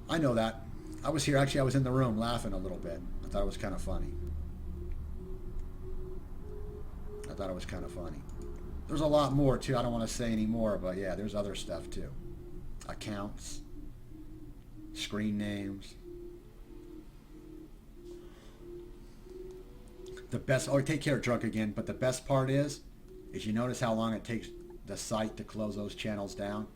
I know that. I was here. Actually, I was in the room laughing a little bit. I thought it was kind of funny. I thought it was kind of funny. There's a lot more, too. I don't want to say any more, but yeah, there's other stuff, too. Accounts, screen names. The best, oh, take care, drunk again, but the best part is you notice how long it takes the site to close those channels down?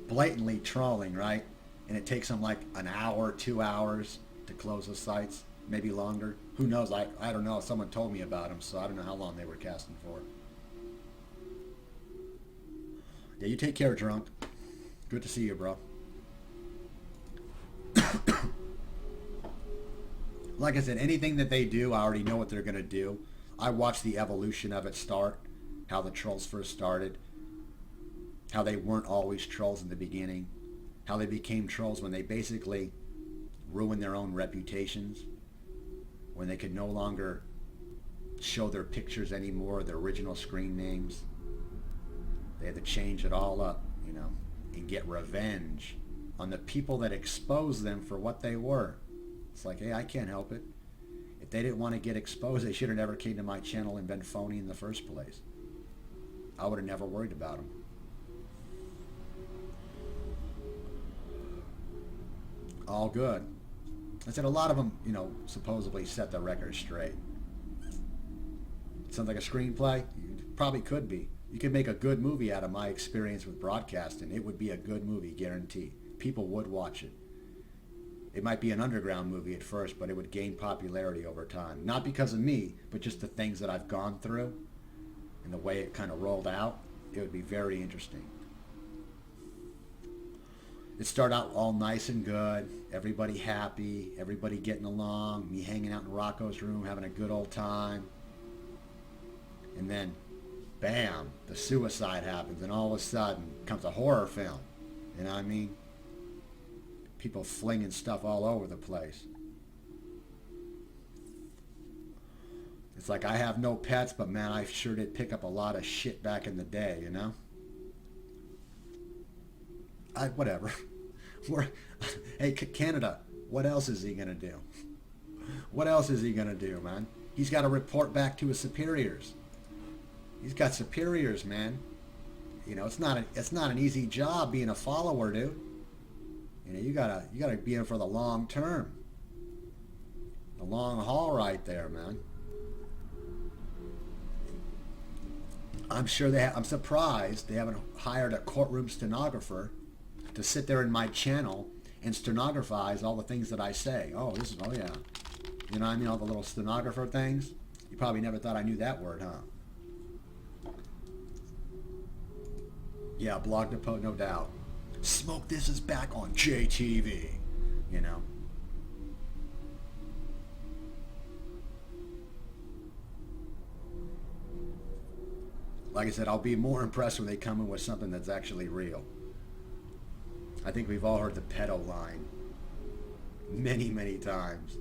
Blatantly trolling, right? And it takes them like an hour, 2 hours to close the sites, maybe longer. Who knows? I don't know. Someone told me about them, so I don't know how long they were casting for. Yeah, you take care, drunk. Good to see you, bro. Like I said, anything that they do, I already know what they're going to do. I watched the evolution of it start, how the trolls first started, how they weren't always trolls in the beginning, how they became trolls when they basically ruined their own reputations, when they could no longer show their pictures anymore, their original screen names. They had to change it all up, you know, and get revenge on the people that exposed them for what they were. It's like, hey, I can't help it. If they didn't want to get exposed, they should have never came to my channel and been phony in the first place. I would have never worried about them. All good. I said a lot of them, you know, supposedly set the record straight. Sounds like a screenplay? It probably could be. You could make a good movie out of my experience with broadcasting. It would be a good movie, guaranteed. People would watch it. It might be an underground movie at first, but it would gain popularity over time. Not because of me, but just the things that I've gone through and the way it kind of rolled out. It would be very interesting. It started out all nice and good, everybody happy, everybody getting along, me hanging out in Rocco's room, having a good old time. And then, bam, the suicide happens, and all of a sudden comes a horror film. You know what I mean? People flinging stuff all over the place. It's like I have no pets, but man, I sure did pick up a lot of shit back in the day, you know? Whatever. Hey, Canada, what else is he going to do? What else is he going to do, man? He's got to report back to his superiors. He's got superiors, man. You know, it's not an easy job being a follower, dude. You know, you gotta be in for the long term. The long haul right there, man. I'm sure I'm surprised they haven't hired a courtroom stenographer to sit there in my channel and stenographize all the things that I say. Oh yeah. You know what I mean? All the little stenographer things. You probably never thought I knew that word, huh? Yeah, blog to post, no doubt. Smokethis is back on JTV, you know. Like I said, I'll be more impressed when they come in with something that's actually real. I think we've all heard the pedo line many, many times.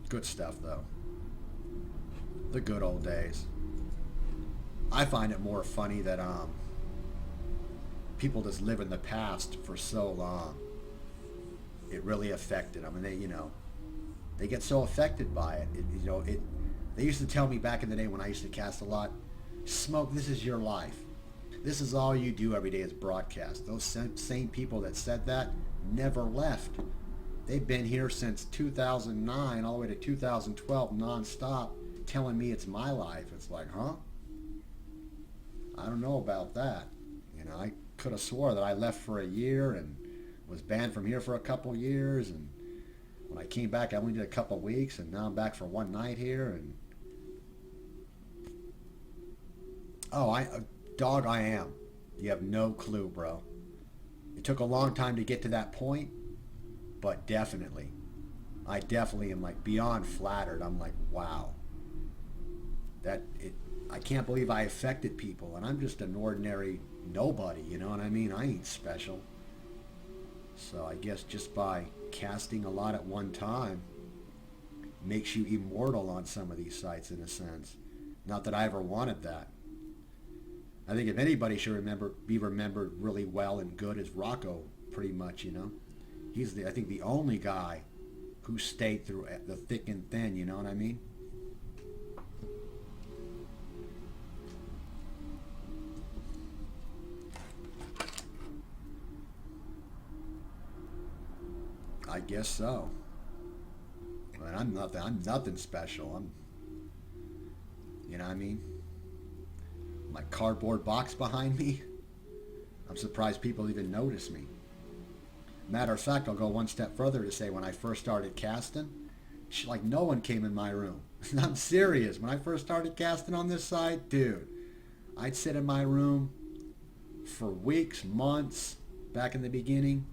Good stuff, though. The good old days. I find it more funny that people just live in the past for so long. It really affected them, and they get so affected by it. They used to tell me back in the day when I used to cast a lot, Smoke, this is your life. This is all you do every day is broadcast. Those same people that said that never left. They've been here since 2009 all the way to 2012 nonstop telling me it's my life. It's like, huh? I don't know about that. I could have swore that I left for a year and was banned from here for a couple years, and when I came back I only did a couple weeks, and now I'm back for one night here. And dog, I am. You have no clue, bro. It took a long time to get to that point, but I definitely am like beyond flattered. I'm like, wow. I can't believe I affected people, and I'm just an ordinary nobody, you know what I mean? I ain't special. So I guess just by casting a lot at one time makes you immortal on some of these sites in a sense. Not that I ever wanted that. I think if anybody should be remembered really well and good is Rocco, pretty much, you know. He's I think the only guy who stayed through the thick and thin, you know what I mean? I guess so. I mean, I'm nothing special. You know what I mean? My cardboard box behind me. I'm surprised people even notice me. Matter of fact, I'll go one step further to say when I first started casting, like no one came in my room. I'm serious. When I first started casting on this side, dude, I'd sit in my room for weeks, months, back in the beginning.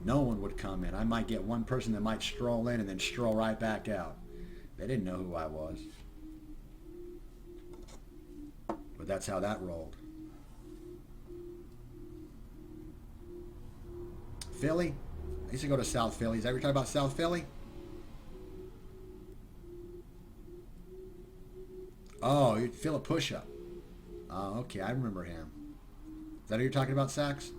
No one would come in. I might get one person that might stroll in and then stroll right back out. They didn't know who I was. But that's how that rolled. Philly? I used to go to South Philly. Is that ever talk about South Philly? Oh, Philip Pushup. Oh, okay. I remember him. Is that who you're talking about, Sax?